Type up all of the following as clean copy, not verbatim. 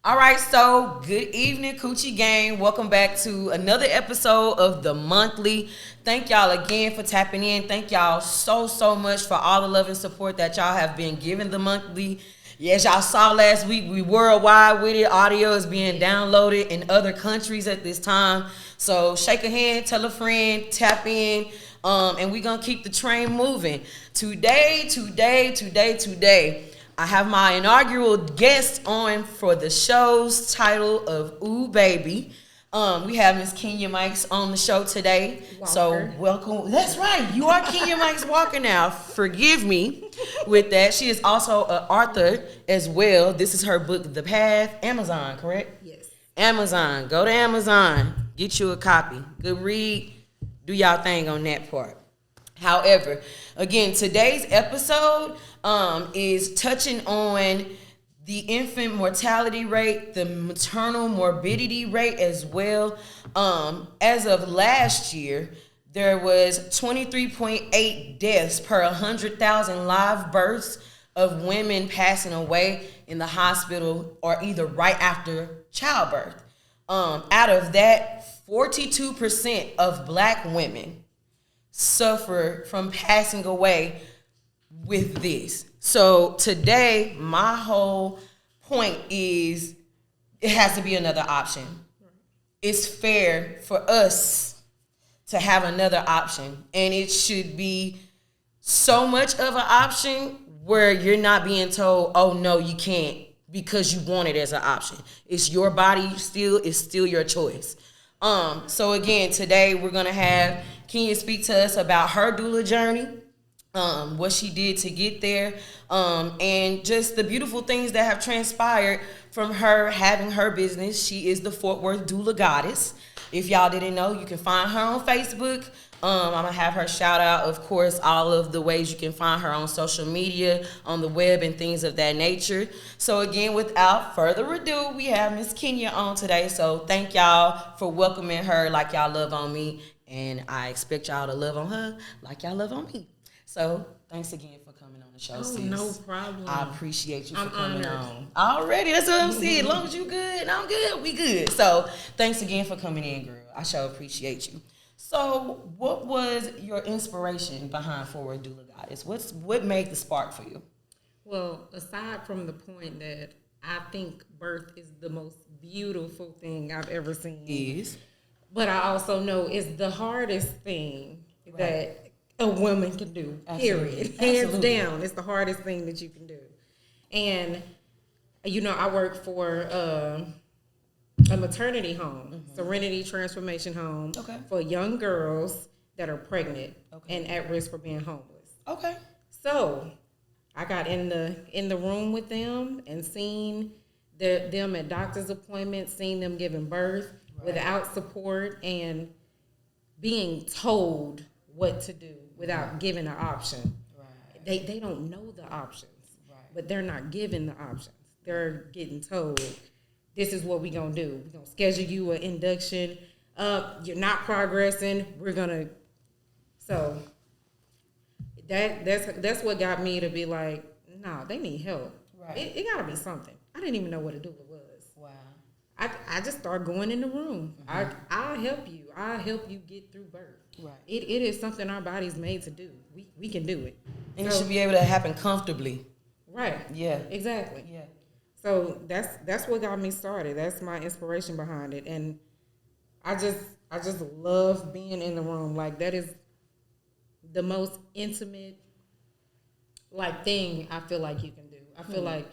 All right, so good evening, Coochie Gang. Welcome back to another episode of The Monthly. Thank y'all again for tapping in. Thank y'all so much for all the love and support that y'all have been giving The Monthly. As y'all saw last week, we worldwide with it. Audio is being downloaded in other countries at this time. So shake a hand, tell a friend, tap in, and we're going to keep the train moving. Today, I have my inaugural guest on for the show's title of Ooh Baby. We have Miss Kenyia Mikes on the show today. Walker. So welcome. That's right. You are Kenyia Mikes Walker now. Forgive me with that. She is also an author as well. This is her book, The Path. Amazon, correct? Yes. Amazon. Go to Amazon. Get you a copy. Good read. Do y'all thing on that part. However, again, today's episode is touching on the infant mortality rate, the maternal morbidity rate as well. As of last year, there was 23.8 deaths per 100,000 live births of women passing away in the hospital or either right after childbirth. Out of that, 42% of Black women suffer from passing away with this. So today, my whole point is it has to be another option. It's fair for us to have another option, and it should be so much of an option where you're not being told, oh no, you can't, because you want it as an option. It's your body it's still your choice. So again, today we're gonna have Kenyia speak to us about her doula journey, what she did to get there, and just the beautiful things that have transpired from her having her business. She is the Fort Worth Doula Goddess. If y'all didn't know, you can find her on Facebook. I'm going to have her shout out, of course, all of the ways you can find her on social media, on the web, and things of that nature. So again, without further ado, we have Miss Kenyia on today. So thank y'all for welcoming her like y'all love on me. And I expect y'all to love on her like y'all love on me. So thanks again for coming on the show, sis. No problem. I appreciate you for coming honored. on. Already, that's what I'm saying. As long as you good and I'm good, we good. So thanks again for coming in, girl. I sure appreciate you. So what was your inspiration behind Forward Doula Goddess? What made the spark for you? Well, aside from the point that I think birth is the most beautiful thing I've ever seen. But I also know it's the hardest thing that a woman can do, period. Hands down, it's the hardest thing that you can do. And, I work for a maternity home, Serenity transformation home for young girls that are pregnant and at risk for being homeless. Okay. So I got in the room with them and seen them at doctor's appointments, seen them giving birth without support and being told what to do without giving an option. Right. They don't know the options, but they're not given the options. They're getting told, this is what we're going to do. We're going to schedule you an induction. You're not progressing. We're going to... So that's what got me to be like, no, they need help. Right. It got to be something. I didn't even know what a doula was. Wow. I just started going in the room. I'll help you. I'll help you get through birth. Right. It is something our body's made to do. We can do it. And it should be able to happen comfortably. Right. Yeah. Exactly. Yeah. So that's what got me started. That's my inspiration behind it. And I just love being in the room. Like, that is the most intimate thing I feel like you can do. I feel like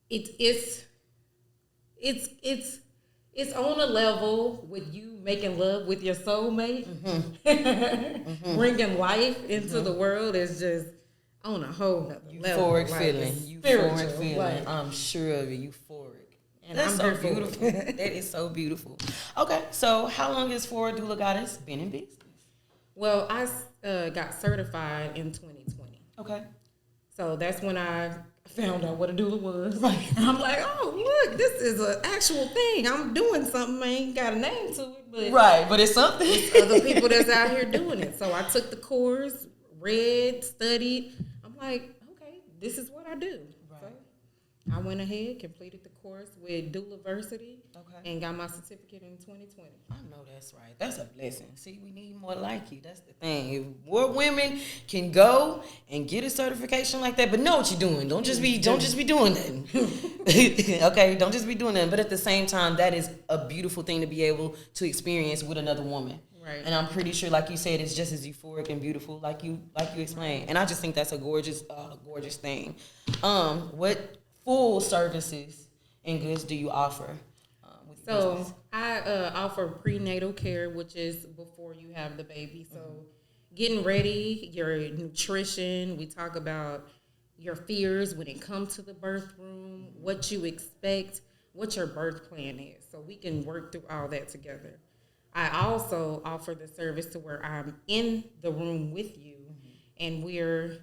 it's on a level with you making love with your soulmate. Bringing life into the world is just on a whole nother level. Euphoric feeling. Euphoric feeling. I'm sure of it. Euphoric. And that's so beautiful. That is so beautiful. Okay, so how long has Forward Doula Goddess been in business? Well, I got certified in 2020. Okay. So that's when I found out what a doula was. And I'm like, oh, look, this is an actual thing. I'm doing something. I ain't got a name to it. But but it's something. It's other people that's out here doing it. So I took the course, read, studied. I'm like, okay, this is what I do. Right. So I went ahead, completed the course with Doulaversity, Okay. and got my certificate in 2020. I know that's right. That's a blessing. See, we need more like you. That's the thing. If more women can go and get a certification like that, but know what you're doing. Don't just be doing that. Okay, don't just be doing that. But at the same time, that is a beautiful thing to be able to experience with another woman. Right. And I'm pretty sure, like you said, it's just as euphoric and beautiful, like you explained. And I just think that's a gorgeous thing. What full services and goods do you offer? So I offer prenatal care, which is before you have the baby. So getting ready, your nutrition. We talk about your fears when it comes to the birth room, what you expect, what your birth plan is. So we can work through all that together. I also offer the service to where I'm in the room with you, and we're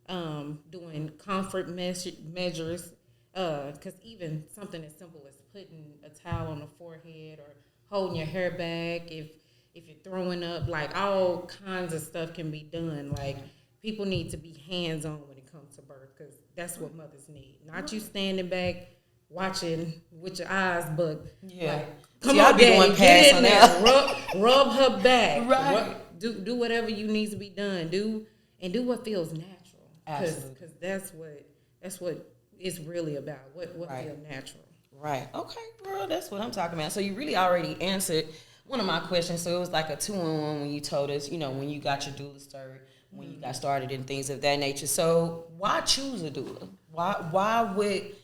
doing comfort measures. Because even something as simple as putting a towel on the forehead or holding your hair back, if you're throwing up, like all kinds of stuff can be done. Like people need to be hands-on when it comes to birth, because that's what mothers need. Not you standing back watching with your eyes, but like, come on, daddy, get in there, rub her back, right? Do whatever you need to be done. Do what feels natural, Absolutely, because that's what it's really about. What feels natural. Right. Okay, girl, that's what I'm talking about. So you really already answered one of my questions. So it was like a 2-in-1 when you told us, when you got your doula cert, when you got started and things of that nature. So why choose a doula? Why would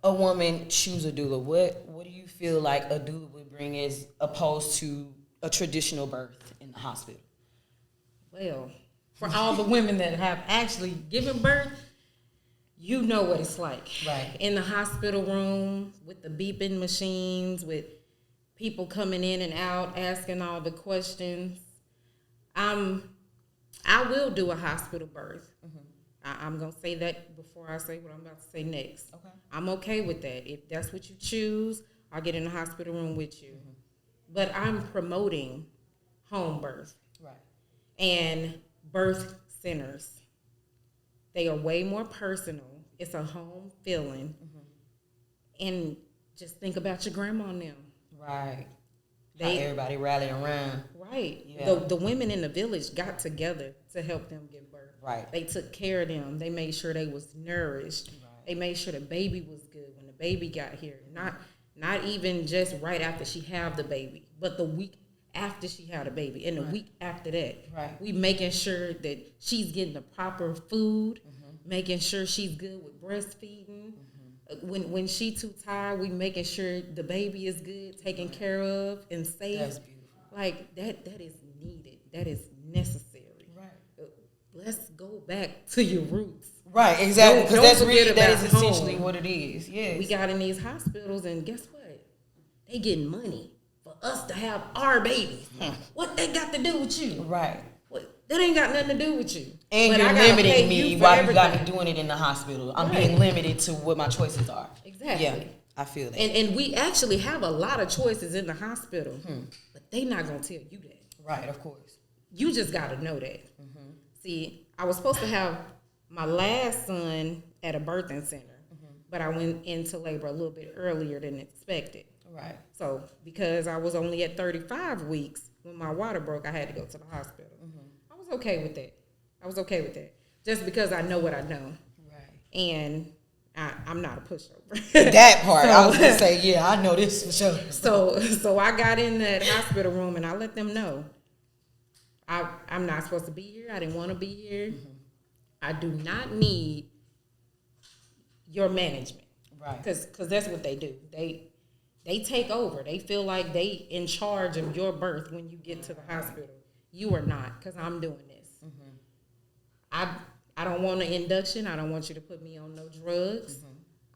a woman choose a doula? What do you feel like a doula would bring as opposed to a traditional birth in the hospital? Well, for all the women that have actually given birth, you know what it's like. Right. In the hospital room with the beeping machines, with people coming in and out, asking all the questions. I will do a hospital birth. I'm going to say that before I say what I'm about to say next. Okay. I'm okay with that. If that's what you choose, I'll get in the hospital room with you. But I'm promoting home birth. Right. And birth centers. They are way more personal. It's a home feeling. And just think about your grandma and them. Right. How everybody rally around. Right. Yeah. The women in the village got together to help them give birth. Right. They took care of them. They made sure they was nourished. Right. They made sure the baby was good when the baby got here. Not even just right after she had the baby, but the week after she had a baby and the week after that. Right. We making sure that she's getting the proper food, making sure she's good with breastfeeding. When she too tired, we making sure the baby is good, taken care of and safe. That's beautiful. Like that is needed. That is necessary. Right. Let's go back to your roots. Right, exactly. Because that is home. essentially what it is. Yes. We got in these hospitals, and guess what? They getting money for us to have our babies. What they got to do with you? Right. That ain't got nothing to do with you. And but you're limiting me while you got me doing it in the hospital. I'm being limited to what my choices are. Exactly. Yeah, I feel that. And we actually have a lot of choices in the hospital, but they not going to tell you that. Right, of course. You just got to know that. See, I was supposed to have my last son at a birthing center, but I went into labor a little bit earlier than expected. Right. So because I was only at 35 weeks when my water broke, I had to go to the hospital. I was okay with that. Just because I know what I know. Right. And I'm not a pushover. That part, I was going to say, yeah, I know this for sure. So I got in that hospital room and I let them know. I'm not supposed to be here. I didn't want to be here. I do not need your management. Right. Because that's what they do. They take over. They feel like they in charge of your birth when you get to the hospital. You are not, because I'm doing this. I don't want an induction. I don't want you to put me on no drugs.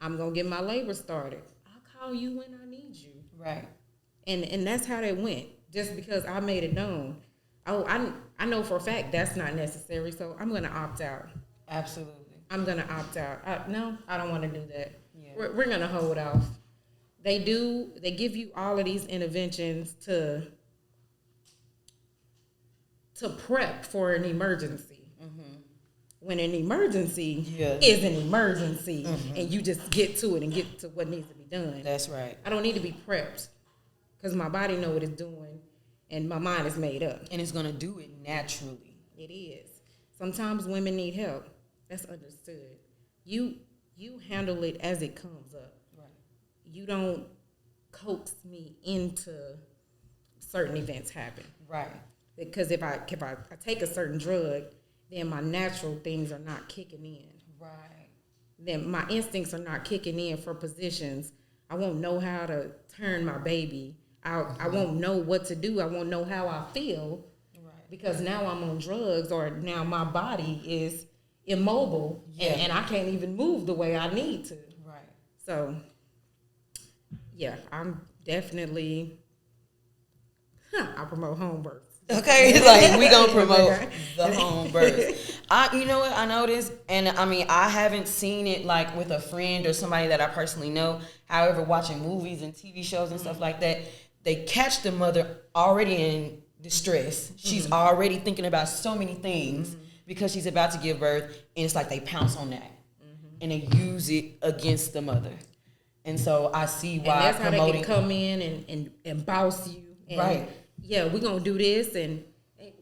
I'm going to get my labor started. I'll call you when I need you. Right. And that's how that went, just because I made it known. Oh, I know for a fact that's not necessary, so I'm going to opt out. Absolutely. I'm going to opt out. No, I don't want to do that. Yeah. We're going to hold off. They give you all of these interventions to prep for an emergency. when an emergency Yeah. is an emergency, and you just get to it and get to what needs to be done. That's right. I don't need to be prepped because my body know what it's doing and my mind is made up. And it's going to do it naturally. It is. Sometimes women need help. That's understood. You handle it as it comes up. Right. You don't coax me into certain events happen. Right. Because if I take a certain drug, then my natural things are not kicking in. Right. Then my instincts are not kicking in for positions. I won't know how to turn my baby. I won't know what to do. I won't know how I feel. Right. Because now I'm on drugs, or now my body is immobile, and I can't even move the way I need to. Right. So, yeah, I'm definitely, I promote home births. Okay, like we gonna promote the home birth. You know what? I noticed, and I mean, I haven't seen it like with a friend or somebody that I personally know. However, watching movies and TV shows and stuff like that, they catch the mother already in distress. She's already thinking about so many things because she's about to give birth, and it's like they pounce on that and they use it against the mother. And so I see why and that's promoting, how they can come in and boss you. And, right. Yeah, we're going to do this. And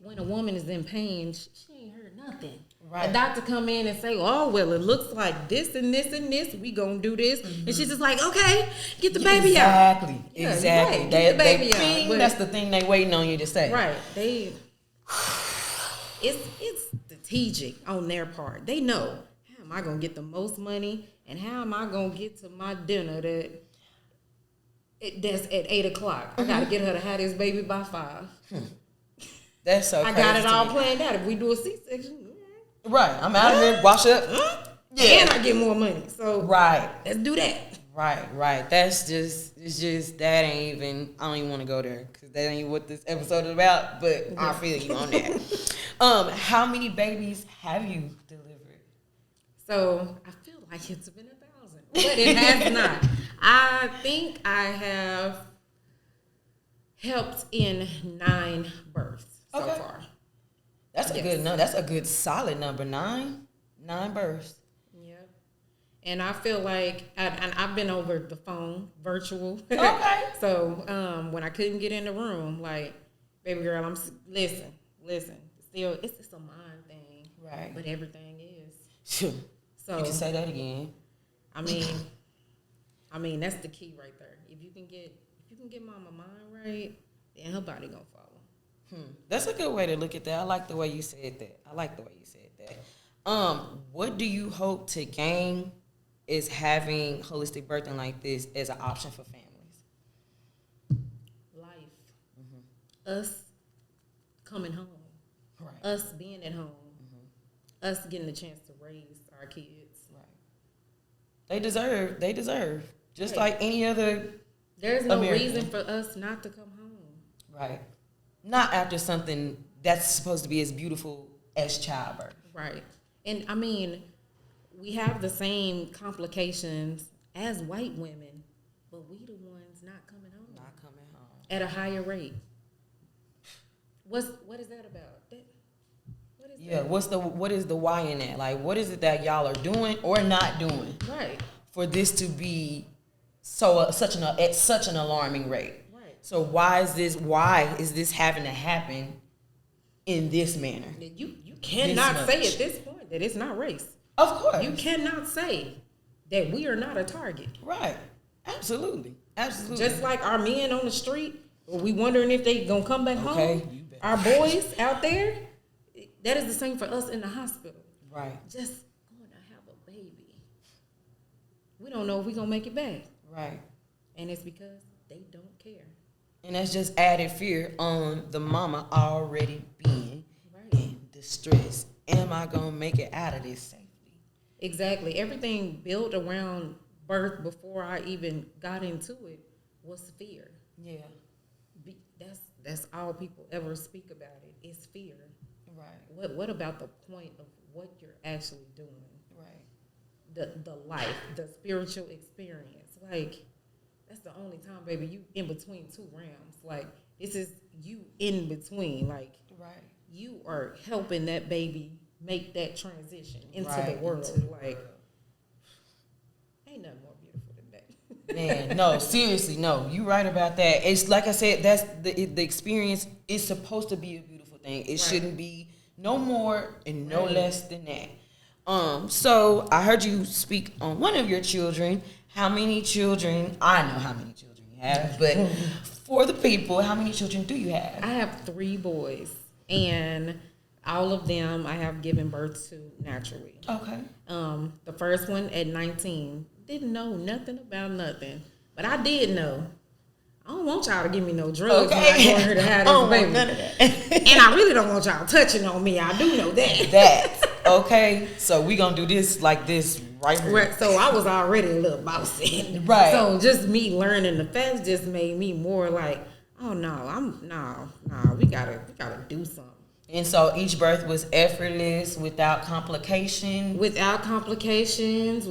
when a woman is in pain, she ain't heard nothing. Right. A doctor come in and say, oh, well, it looks like this and this and this. We going to do this. And she's just like, okay, get the baby out. Exactly. Right, get the baby out. That's the thing they waiting on you to say. Right. It's strategic on their part. They know, how am I going to get the most money, and how am I going to get to my dinner that's at 8 o'clock. I got to get her to have this baby by 5. That's so crazy. I got it all planned out. If we do a C-section, right. I'm out of here. Wash up. And I get more money. So right. Let's do that. Right. That's just, it's just, that ain't even, I don't even want to go there because that ain't what this episode is about, but I feel you on that. How many babies have you delivered? So I feel like it's been 1,000, but it has not. I think I have helped in 9 births so far. That's a good number. That's a good solid number. 9 births. Yep. And I feel like I've been over the phone, virtual. Okay. So when I couldn't get in the room, like, baby girl, listen. Still, it's a mind thing. Right. But everything is. Sure. So you can say that again. I mean that's the key right there. If you can get mama mind right, then her body gonna follow. That's a good way to look at that. I like the way you said that. What do you hope to gain is having holistic birthing like this as an option for families? Life. Us coming home. Right. Us being at home. Us getting the chance to raise our kids. Right. They deserve. Just like any other There's no American. reason for us not to come home. Right. Not after something that's supposed to be as beautiful as childbirth. Right. And I mean, we have the same complications as white women, but we the ones not coming home. At a higher rate. What is that about? What is the why in that? Like, what is it that y'all are doing or not doing? Right. For this to be at such an alarming rate. Right. So why is this having to happen in this manner? You cannot say at this point that it's not race. Of course. You cannot say that we are not a target. Right. Absolutely. Just like our men on the street, we wondering if they gonna come back home. You bet. Our boys out there, that is the same for us in the hospital. Right. Just going to have a baby. We don't know if we're gonna make it back. Right. And it's because they don't care. And that's just added fear on the mama already being in distress. Am I gonna make it out of this safely? Exactly. Everything built around birth before I even got into it was fear. Yeah. That's all people ever speak about it is fear. Right. What about the point of what you're actually doing? Right. The life, the spiritual experience. Like, that's the only time, baby, you in between 2 realms. Like, this is you in between. Like, right. You are helping that baby make that transition into Right, the world. into the Like, ain't nothing more beautiful than that. Man, no, seriously, no. You right about that. It's like I said, that's the experience is supposed to be a beautiful thing. It shouldn't be no more and no less than that. So I heard you speak on one of your children. How many children? I know how many children you have, but for the people, how many children do you have? I have 3 boys, and all of them I have given birth to naturally. Okay. The first one at 19 didn't know nothing about nothing, but I did know. I don't want y'all to give me no drugs when I go in here to have this baby. None of that. And I really don't want y'all touching on me. I do know that. That. Okay. So we gonna do this like this right here. Right, so I was already a little bossy. Right. So just me learning the facts just made me more like, oh no, we gotta do something. And so each birth was effortless, without complication. Without complications,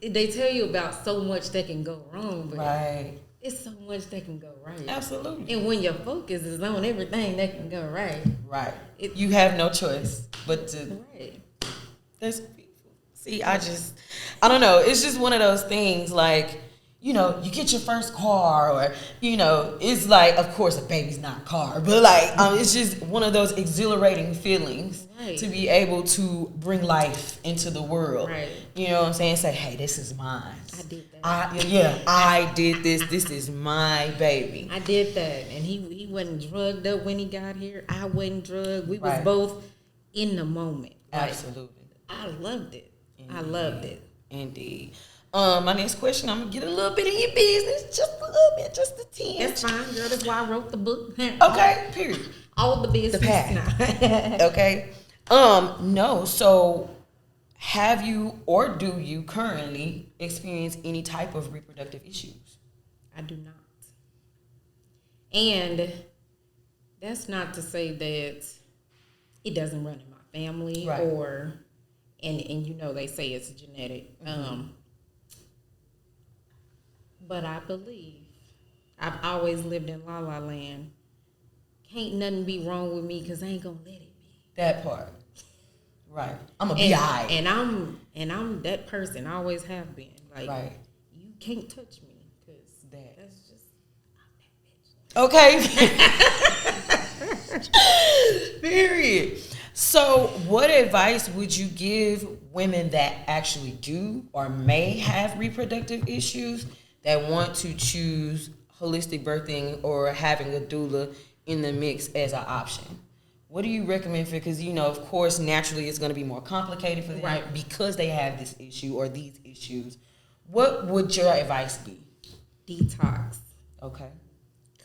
they tell you about so much that can go wrong, but Right. it's so much that can go right. Absolutely. And when your focus is on everything that can go right. Right. You have no choice but to. Right. That's beautiful. See, I don't know. It's just one of those things like, you know, you get your first car or, you know, it's like, of course, a baby's not a car, but like, it's just one of those exhilarating feelings to be able to bring life into the world. Right. You know what I'm saying? Say, hey, this is mine. I did that. I did this. This is my baby. I did that. And he wasn't drugged up when he got here. I wasn't drugged. We was both in the moment. Like, Absolutely. I loved it. Indeed. I loved it. Indeed. My next question, I'm gonna get a little bit in your business, just a little bit, just a tinge. That's fine, girl. That's why I wrote the book. Okay, period. All the business. The path. Okay. No. So, have you or do you currently experience any type of reproductive issues? I do not. And that's not to say that it doesn't run in my family or, and you know they say it's genetic. Mm-hmm. But I believe I've always lived in La La Land. Can't nothing be wrong with me because I ain't gonna let it be. That part. Right. I'm gonna be alright. And I'm that person. I always have been. Like you can't touch me because that's just I'm that bitch. Okay. Period. So, what advice would you give women that actually do or may have reproductive issues that want to choose holistic birthing or having a doula in the mix as an option? What do you recommend for, because, you know, of course, naturally it's going to be more complicated for them because they have this issue or these issues. What would your advice be? Detox. Okay.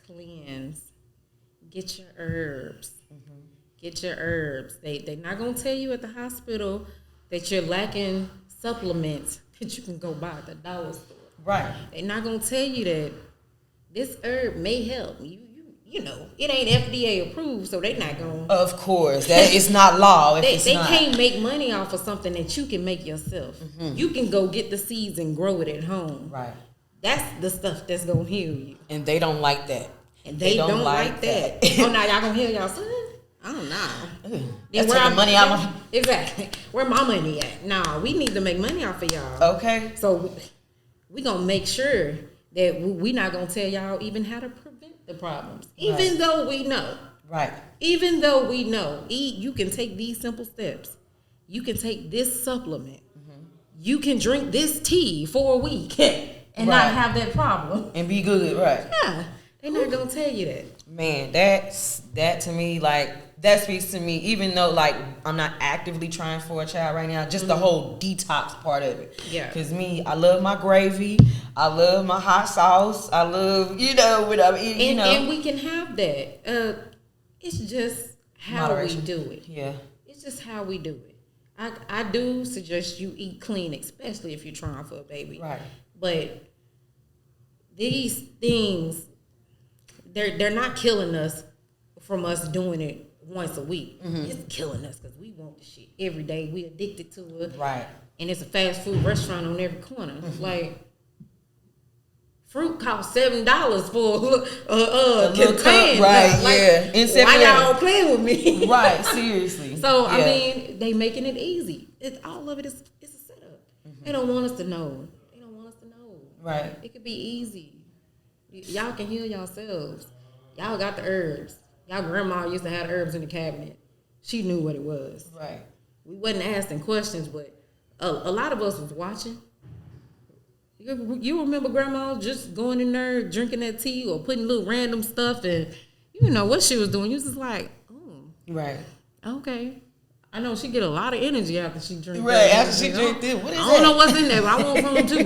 Cleanse. Get your herbs. Get your herbs. They're not going to tell you at the hospital that you're lacking supplements that you can go buy at the dollar store. Right. They're not going to tell you that this herb may help. You know, it ain't FDA approved, so they're not going to. Of course. That is not law. They can't make money off of something that you can make yourself. You can go get the seeds and grow it at home. Right. That's the stuff that's going to heal you. And they don't like that. And they don't like that. Oh, now y'all going to heal y'all son? I don't know. That's taking money out of Exactly. Where my money at? No, we need to make money off of y'all. Okay. So we going to make sure that we not going to tell y'all even how to prevent the problems. Even though we know. Right. Even though we know. You can take these simple steps. You can take this supplement. You can drink this tea for a week and not have that problem. And be good, right. Yeah. They're not going to tell you that. Man, that to me, like, that speaks to me, even though, like, I'm not actively trying for a child right now, just the whole detox part of it. Yeah. Because me, I love my gravy. I love my hot sauce. I love, you know, what I mean, you know. And we can have that. It's just how we do it. Yeah. It's just how we do it. I do suggest you eat clean, especially if you're trying for a baby. Right. But these things, they're not killing us from us doing it once a week. It's killing us because we want the shit every day. We addicted to it. Right. And it's a fast food restaurant on every corner. Like, fruit costs $7 for a little cup, container. right? Like, yeah. why y'all playing with me? Right, seriously. So I mean, they making it easy. All of it is a setup. They don't want us to know. Right. It could be easy. Y'all can heal yourselves. Y'all got the herbs. Y'all grandma used to have the herbs in the cabinet. She knew what it was. Right. We wasn't asking questions, but a lot of us was watching. You remember grandma just going in there drinking that tea or putting little random stuff, and you know what she was doing. You was just like, oh, right, okay. I know she get a lot of energy after she drinks. Right, after she drinks this. What is that? I don't know what's in there, but I want some too.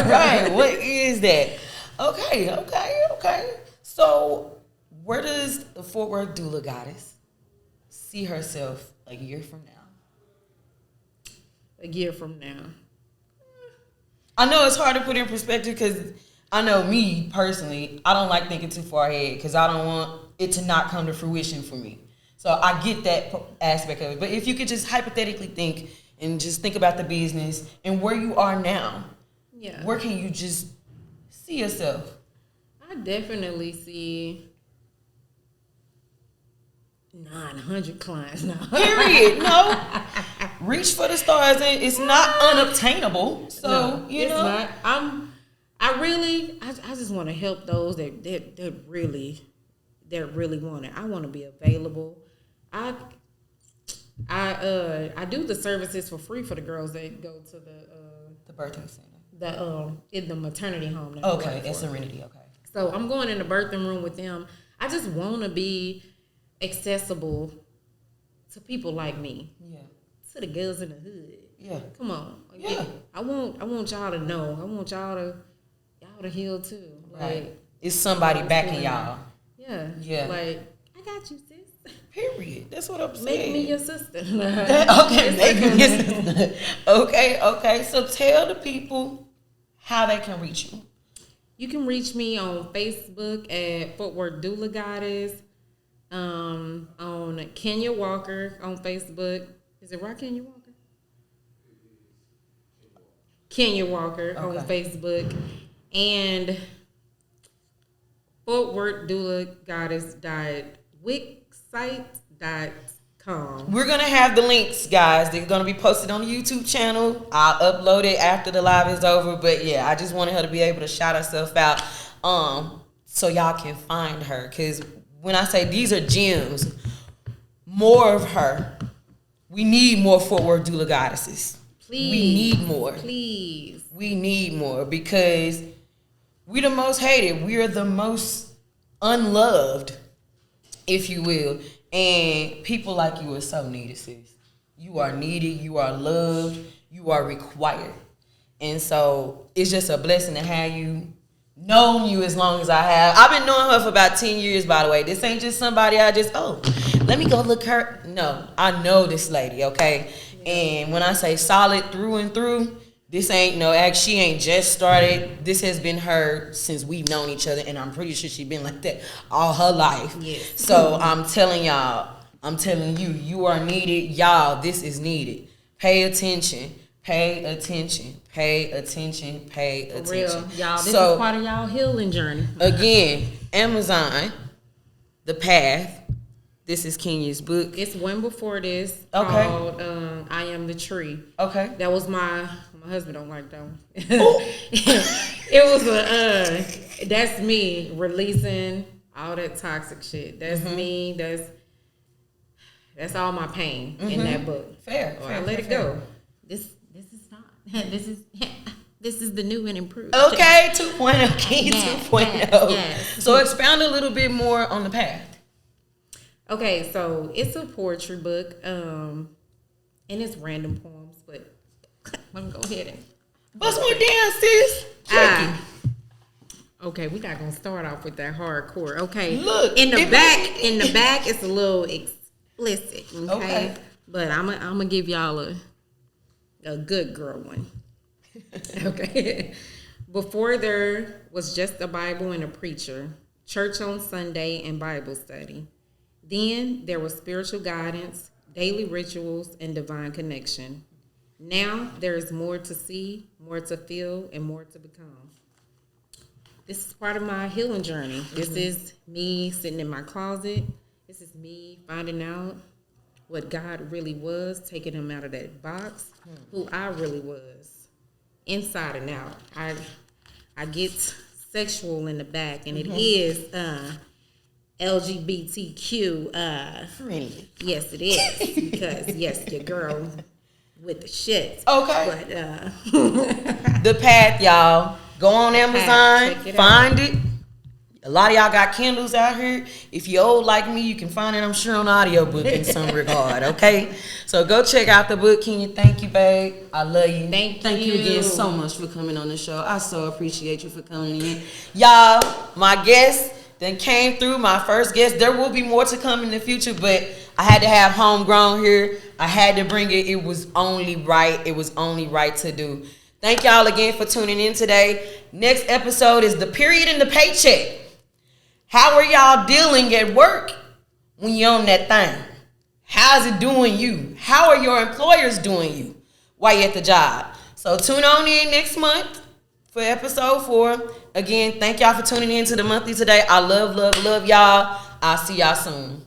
Right, what is that? Okay. So, where does the Fort Worth Doula Goddess see herself a year from now? A year from now. I know it's hard to put in perspective because I know me personally, I don't like thinking too far ahead because I don't want it to not come to fruition for me. So I get that aspect of it. But if you could just hypothetically think and just think about the business and where you are now, where can you just see yourself? I definitely see 900 clients now. Period. No. Reach for the stars, and it's not unobtainable. So, no, you know. It's not. I just want to help those that really want it. I want to be available. I do the services for free for the girls that go to the birthing center. In the maternity home. Okay, at Serenity. Okay. So I'm going in the birthing room with them. I just want to be accessible to people like me. Yeah. To the girls in the hood. Yeah. Come on. Yeah. I want y'all to know. I want y'all to heal too. Like, right. It's somebody backing y'all. Yeah. Yeah. Like, I got you, sis. Period. That's what I'm saying. Make me your sister. Okay, make me your sister. Okay. So tell the people how they can reach you. You can reach me on Facebook at Fort Worth Doula Goddess. On Kenyia Walker on Facebook. Is it right, Kenyia Walker? Kenyia Walker on Facebook. And Fort Worth Doula Goddess.wixsite.com. We're going to have the links, guys. They're going to be posted on the YouTube channel. I'll upload it after the live is over. But yeah, I just wanted her to be able to shout herself out so y'all can find her. Because when I say these are gems, more of her. We need more Fort Worth Doula Goddesses. Please. We need more. Please. We need more because we're the most hated. We are the most unloved, if you will. And people like you are so needed, sis. You are needed. You are loved. You are required. And so it's just a blessing to have you. Known you as long as I have. I've been knowing her for about 10 years, by the way. This ain't just somebody I just, let me go look her. No, I know this lady, okay? And when I say solid through and through, this ain't she ain't just started. This has been her since we've known each other, and I'm pretty sure she's been like that all her life. Yes. So I'm telling you, you are needed. Y'all, this is needed. Pay attention. Pay attention. Pay attention. Pay attention. For real, y'all. This is part of y'all healing journey. Again, Amazon, The Path. This is Kenya's book. It's one before this called I Am the Tree. Okay. That was my husband don't like that one. It was that's me releasing all that toxic shit. That's me. That's all my pain in that book. Fair. I let it go. This is not. This is the new and improved. Okay, 2.0, King 2.0. Yes. So expound a little bit more on The Path. Okay, so it's a poetry book, and it's random poems, but let me go ahead and bust more down, sis. Okay, we not gonna start off with that hardcore. Okay, look in the back, it's a little explicit. Okay, but I'm gonna give y'all a good girl one. Okay, before there was just a Bible and a preacher, church on Sunday and Bible study. Then there was spiritual guidance, daily rituals, and divine connection. Now there is more to see, more to feel, and more to become. this is part of my healing journey. This is me sitting in my closet. This is me finding out what God really was, taking him out of that box, who I really was, inside and out. I get sexual in the back, and it is LGBTQ Friendly. Yes, it is, because yes, your girl with the shit. Okay. But The Path, y'all. Go on Amazon, check it find it. A lot of y'all got Kindles out here. If you're old like me, you can find it, I'm sure, on audiobook in some regard, okay? So go check out the book, Kenyia. Thank you, babe. I love you. Thank you you. again so much for coming on the show. I so appreciate you for coming in. Y'all, my guest then came through, my first guest. There will be more to come in the future, but I had to have homegrown here. I had to bring it. It was only right. It was only right to do. Thank y'all again for tuning in today. Next episode is the period and the paycheck. How are y'all dealing at work when you're on that thing? How's it doing you? How are your employers doing you while you're at the job? So tune on in next month for episode 4. Again, thank y'all for tuning in to the monthly today. I love y'all. I'll see y'all soon.